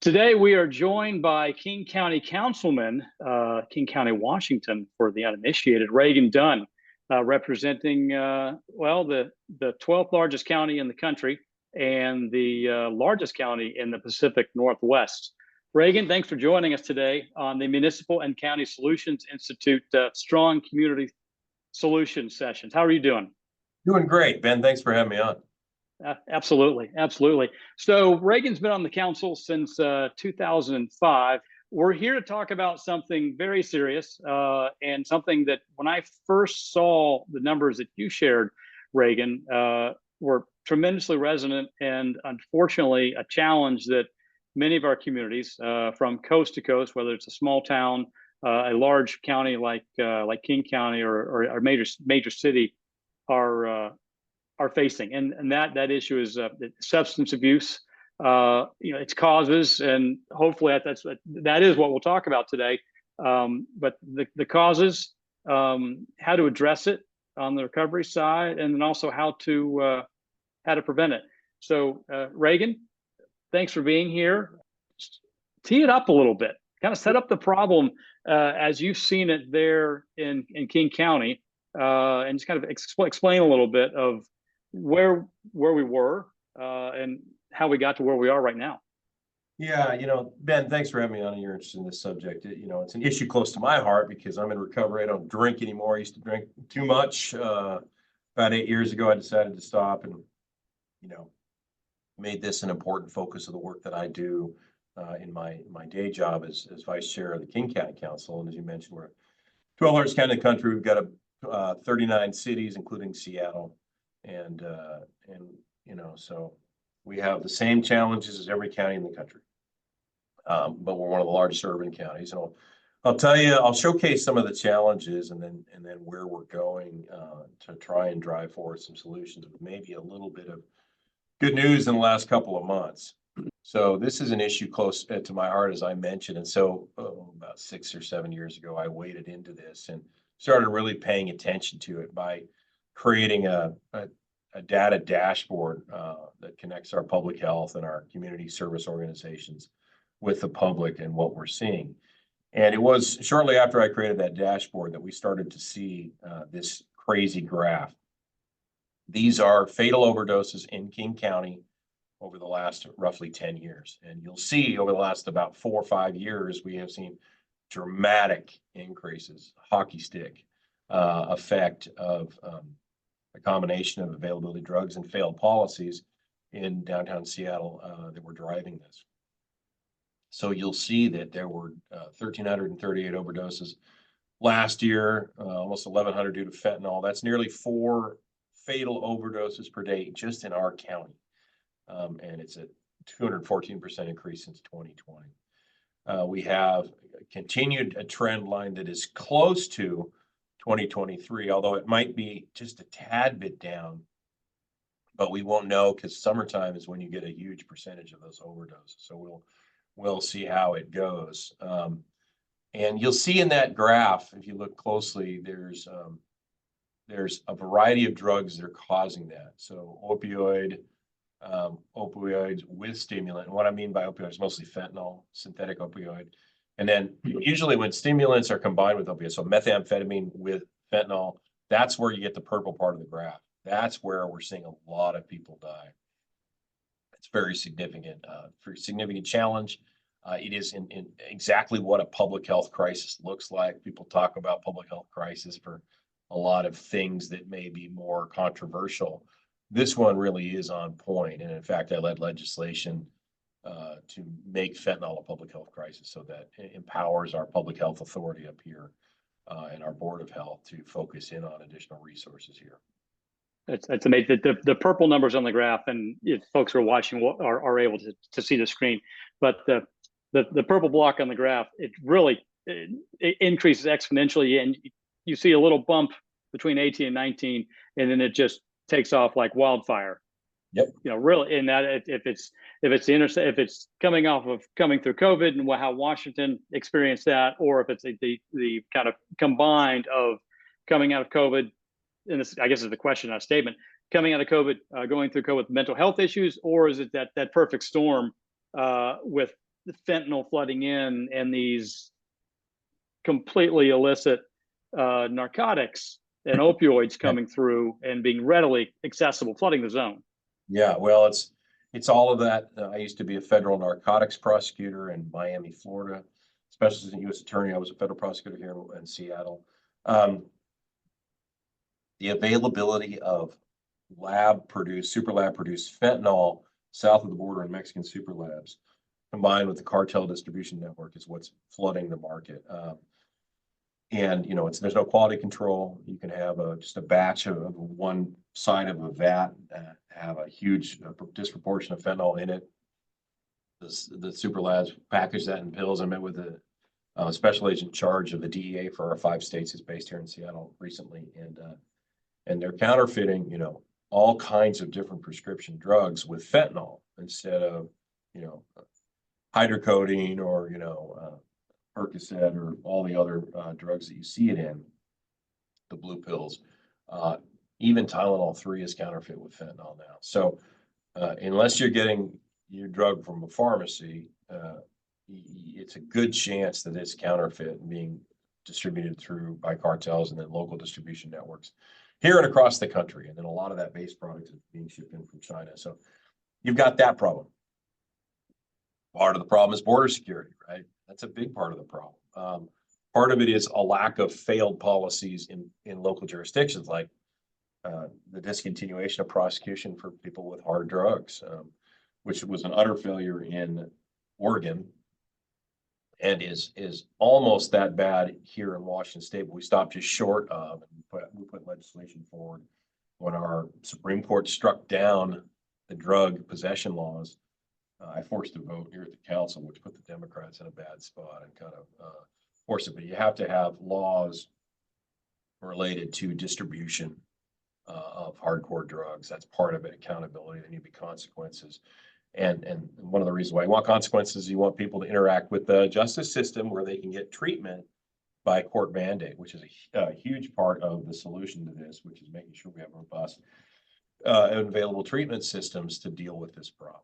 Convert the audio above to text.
Today, we are joined by King County Councilman, King County, Washington, for the uninitiated, Reagan Dunn, representing, the 12th largest county in the country and the largest county in the Pacific Northwest. Reagan, thanks for joining us today on the Municipal and County Solutions Institute Strong Community Solutions Sessions. How are you doing? Doing great, Ben. Thanks for having me on. Absolutely. So Reagan's been on the council since 2005. We're here to talk about something very serious and something that when I first saw the numbers that you shared, Reagan, were tremendously resonant and unfortunately a challenge that many of our communities from coast to coast, whether it's a small town, a large county like King County or a major city, are facing, and that issue is substance abuse, its causes, and hopefully that is what we'll talk about today. But the causes, how to address it on the recovery side, and then also how to prevent it. So Reagan, thanks for being here. Just tee it up a little bit, kind of set up the problem as you've seen it there in King County, and just kind of explain a little bit of where we were and how we got to where we are right now. Yeah, Ben, thanks for having me on. You're interested in this subject. It's an issue close to my heart because I'm in recovery. I don't drink anymore. I used to drink too much. About 8 years ago, I decided to stop and, made this an important focus of the work that I do in my day job as vice chair of the King County Council. And as you mentioned, we're 12 largest county in the country. We've got 39 cities, including Seattle. And so we have the same challenges as every county in the country, but we're one of the largest urban counties. And I'll tell you, I'll showcase some of the challenges and then where we're going to try and drive forward some solutions with maybe a little bit of good news in the last couple of months. So this is an issue close to my heart, as I mentioned. And so about 6 or 7 years ago, I waded into this and started really paying attention to it by creating a data dashboard that connects our public health and our community service organizations with the public and what we're seeing. And it was shortly after I created that dashboard that we started to see this crazy graph. These are fatal overdoses in King County over the last roughly 10 years. And you'll see over the last about 4 or 5 years, we have seen dramatic increases, hockey stick effect of a combination of availability of drugs and failed policies in downtown Seattle that were driving this. So you'll see that there were 1,338 overdoses last year, almost 1,100 due to fentanyl. That's nearly 4 fatal overdoses per day just in our county. And it's a 214% increase since 2020. We have continued a trend line that is close to 2023, although it might be just a tad bit down, but we won't know because summertime is when you get a huge percentage of those overdoses. So we'll see how it goes. And you'll see in that graph, if you look closely, there's a variety of drugs that are causing that. So opioids with stimulant. And what I mean by opioids is mostly fentanyl, synthetic opioid. And then usually when stimulants are combined with opioids, so methamphetamine with fentanyl, that's where you get the purple part of the graph. That's where we're seeing a lot of people die. It's very significant challenge. It is in exactly what a public health crisis looks like. People talk about public health crisis for a lot of things that may be more controversial. This one really is on point. And in fact, I led legislation to make fentanyl a public health crisis so that it empowers our public health authority up here and our Board of Health to focus in on additional resources here. It's amazing. The purple numbers on the graph, and if folks are watching are able to see the screen, but the purple block on the graph, it really increases exponentially, and you see a little bump between 18 and 19, and then it just takes off like wildfire. Yep. Really, in that if it's coming through COVID and how Washington experienced that, or if it's the kind of combined of coming out of COVID, and this I guess is the question, not a statement, coming out of COVID, going through COVID with mental health issues, or is it that perfect storm with the fentanyl flooding in and these completely illicit narcotics and opioids coming through and being readily accessible, flooding the zone. Yeah, well, it's all of that. I used to be a federal narcotics prosecutor in Miami, Florida, special assistant U.S. attorney. I was a federal prosecutor here in Seattle. The availability of super lab produced fentanyl south of the border in Mexican super labs, combined with the cartel distribution network, is what's flooding the market. And there's no quality control. You can have just a batch of one side of a vat have a huge disproportion of fentanyl in it. The super labs package that in pills. I met with a special agent in charge of the DEA for our 5 states. Is based here in Seattle recently, and they're counterfeiting all kinds of different prescription drugs with fentanyl instead of hydrocodone or Percocet or all the other drugs that you see it in, the blue pills. Even Tylenol 3 is counterfeit with fentanyl now. So unless you're getting your drug from a pharmacy, it's a good chance that it's counterfeit and being distributed by cartels and then local distribution networks here and across the country. And then a lot of that base product is being shipped in from China. So you've got that problem. Part of the problem is border security, right? That's a big part of the problem. Part of it is a lack of failed policies in local jurisdictions, like the discontinuation of prosecution for people with hard drugs, which was an utter failure in Oregon and is almost that bad here in Washington State, but we stopped just short of, and we put legislation forward when our Supreme Court struck down the drug possession laws. I forced a vote here at the council, which put the Democrats in a bad spot and kind of forced it. But you have to have laws related to distribution of hardcore drugs. That's part of it. Accountability. There need to be consequences. And one of the reasons why you want consequences is you want people to interact with the justice system where they can get treatment by court mandate, which is a huge part of the solution to this, which is making sure we have robust and available treatment systems to deal with this problem.